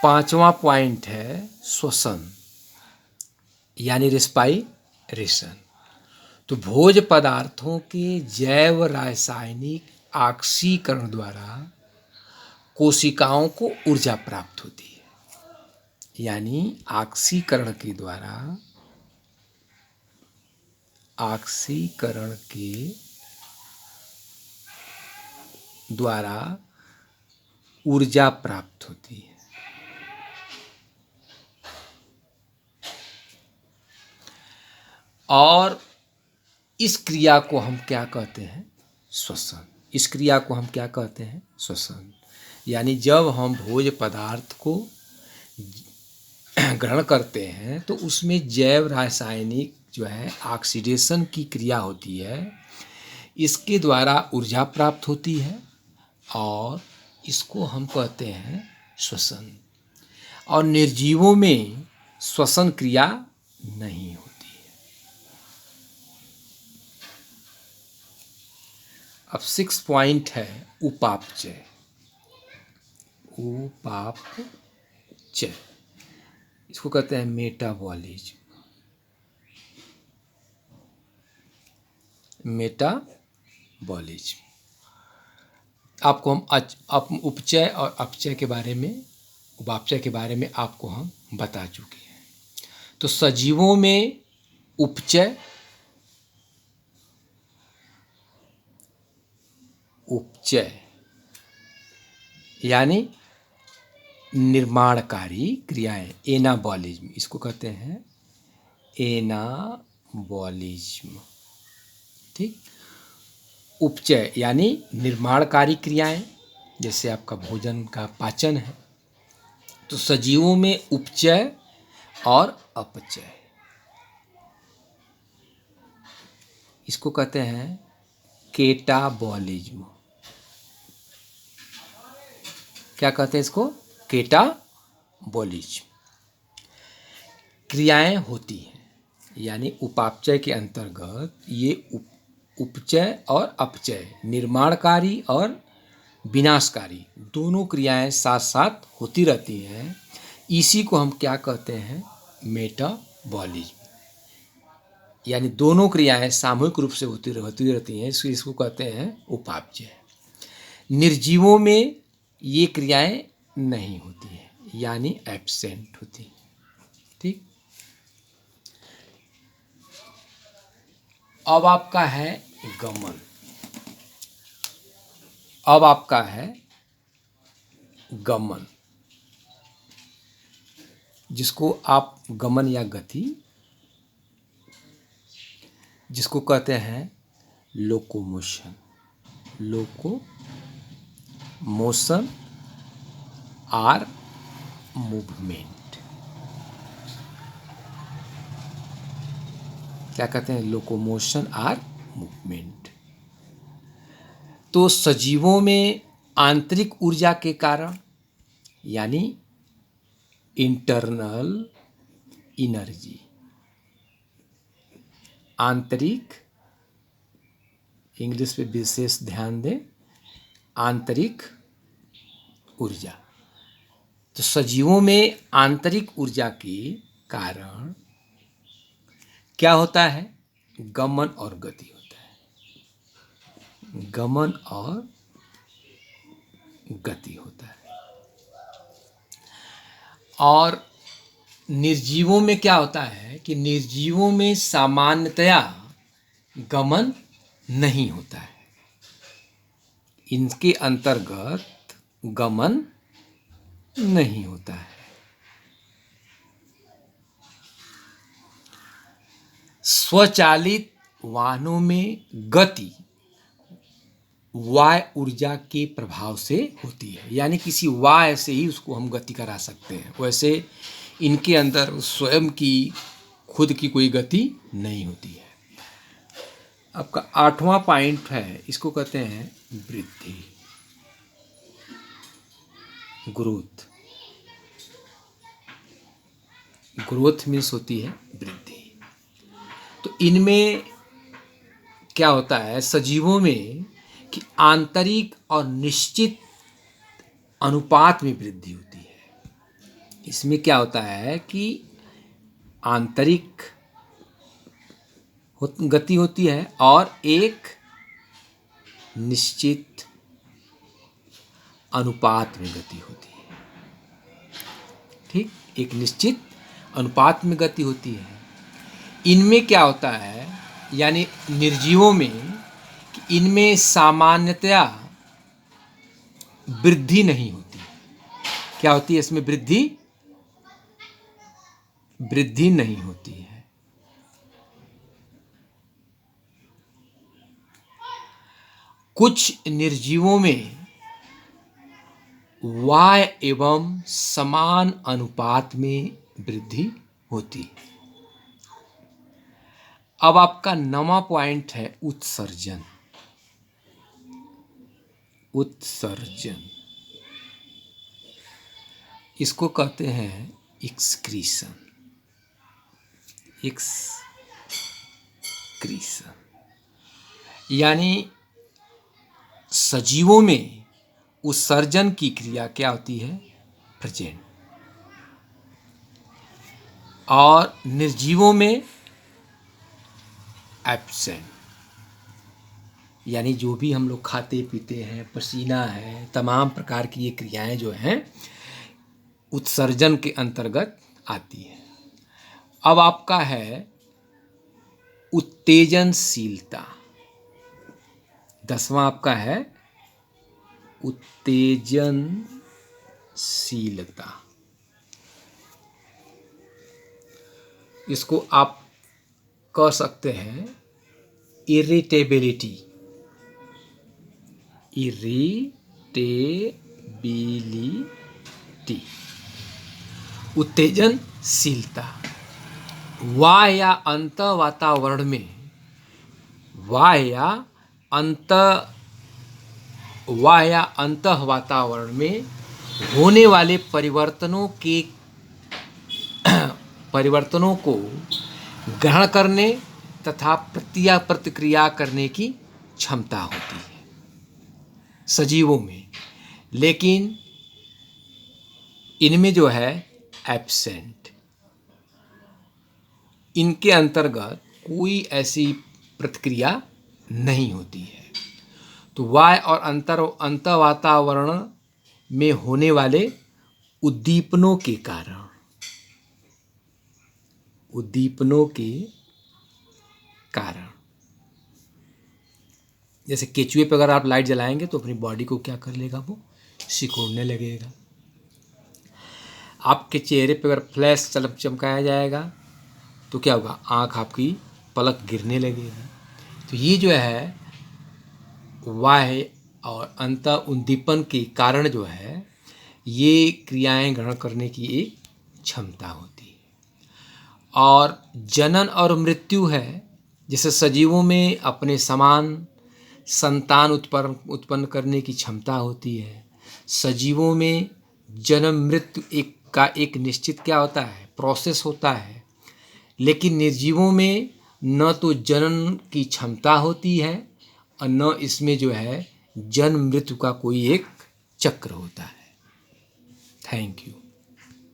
5वां पॉइंट है श्वसन यानी रेस्पाइरेशन। तो भोज्य पदार्थों के जैव रासायनिक ऑक्सीकरण द्वारा कोशिकाओं को ऊर्जा प्राप्त होती है। यानी ऑक्सीकरण के द्वारा ऊर्जा प्राप्त होती है। और इस क्रिया को हम क्या कहते हैं? श्वसन। इस क्रिया को हम क्या कहते हैं? श्वसन। यानी जब हम भोज्य पदार्थ को ग्रहण करते हैं तो उसमें जैव रासायनिक जो है ऑक्सीडेशन की क्रिया होती है, इसके द्वारा ऊर्जा प्राप्त होती है और इसको हम कहते हैं श्वसन। और निर्जीवों में श्वसन क्रिया नहीं होती है। अब 6 पॉइंट है उपापचय। उपापचय इसको कहते हैं मेटाबॉलिज्म। मेटाबॉलिज्म आपको हम उपचय और अपचय के बारे में, उपापचय के बारे में आपको हम बता चुके हैं। तो सजीवों में उपचय यानी निर्माणकारी क्रियाएं, एनाबॉलिज्म इसको कहते हैं, एनाबॉलिज्म। ठीक। उपचय यानी निर्माणकारी क्रियाएं, जैसे आपका भोजन का पाचन है। तो सजीवों में उपचय और अपचय इसको कहते हैं केटाबॉलिज्म। क्या कहते हैं इसको? केटाबॉलिज्म। क्रियाएं होती हैं यानी उपापचय के अंतर्गत ये उपचय और अपचय, निर्माणकारी और विनाशकारी दोनों क्रियाएं साथ साथ होती रहती हैं। इसी को हम क्या कहते हैं? मेटाबॉलिज्म। यानी दोनों क्रियाएं सामूहिक रूप से होती रहती हैं, इसको कहते हैं उपापचय। निर्जीवों में ये क्रियाएं नहीं होती हैं यानी एब्सेंट होती हैं। ठीक। अब आपका है गमन। जिसको आप गमन या गति जिसको कहते हैं लोकोमोशन। Locomotion or movement. क्या कहते हैं? Locomotion or movement. तो सजीवों में आंतरिक ऊर्जा के कारण यानी इंटरनल एनर्जी, आंतरिक, इंग्लिश पे विशेष ध्यान दें, आंतरिक ऊर्जा। तो सजीवों में आंतरिक ऊर्जा के कारण क्या होता है? गमन और गति होता है। गमन और गति होता है। और निर्जीवों में क्या होता है कि निर्जीवों में सामान्यतया गमन नहीं होता है। इनके अंतर्गत गमन नहीं होता है। स्वचालित वाहनों में गति वाय ऊर्जा के प्रभाव से होती है, यानी किसी वाय से ही उसको हम गति करा सकते हैं। वैसे इनके अंदर स्वयं की खुद की कोई गति नहीं होती है। आपका 8वां पॉइंट है, इसको कहते हैं वृद्धि, ग्रोथ। ग्रोथ मीन्स होती है वृद्धि। तो इनमें क्या होता है सजीवों में कि आंतरिक और निश्चित अनुपात में वृद्धि होती है। इसमें क्या होता है कि आंतरिक गति होती है और एक निश्चित अनुपात में गति होती है। ठीक, एक निश्चित अनुपात में गति होती है। इनमें क्या होता है, यानी निर्जीवों में, कि इनमें सामान्यतया वृद्धि नहीं होती। क्या होती है इसमें? वृद्धि नहीं होती है। कुछ निर्जीवों में वाय एवं समान अनुपात में वृद्धि होती है। अब आपका 9वां पॉइंट है उत्सर्जन। उत्सर्जन इसको कहते हैं एक्सक्रीशन। एक्सक्रीशन यानी सजीवों में उत्सर्जन की क्रिया क्या होती है? प्रेजेंट। और निर्जीवों में एब्सेंट। यानी जो भी हम लोग खाते पीते हैं, पसीना है, तमाम प्रकार की ये क्रियाएं जो हैं उत्सर्जन के अंतर्गत आती है। अब आपका है उत्तेजनशीलता। 10वां आपका है उत्तेजनशीलता। इसको आप कह सकते हैं इरिटेबिलिटी। इरिटेबिलिटी, उत्तेजनशीलता। बाह्य या अंत वातावरण में, बाह्य या अंत वातावरण में होने वाले परिवर्तनों को ग्रहण करने तथा प्रतिक्रिया करने की क्षमता होती है सजीवों में, लेकिन इनमें जो है एब्सेंट। इनके अंतर्गत कोई ऐसी प्रतिक्रिया नहीं होती है। तो बाह्य और अंत वातावरण में होने वाले उद्दीपनों के कारण, जैसे केचुए पर अगर आप लाइट जलाएंगे तो अपनी बॉडी को क्या कर लेगा? वो सिकुड़ने लगेगा। आपके चेहरे पर अगर फ्लैश चमकाया जाएगा तो क्या होगा? आँख आपकी पलक गिरने लगेगी। तो ये जो है बाह्य और अंत उद्दीपन के कारण जो है ये क्रियाएं ग्रहण करने की एक क्षमता होती है। और जनन और मृत्यु है, जैसे सजीवों में अपने समान संतान उत्पन्न करने की क्षमता होती है। सजीवों में जन्म मृत्यु एक निश्चित क्या होता है? प्रोसेस होता है। लेकिन निर्जीवों में न तो जनन की क्षमता होती है और न इसमें जो है जन्म मृत्यु का कोई एक चक्र होता है। Thank you.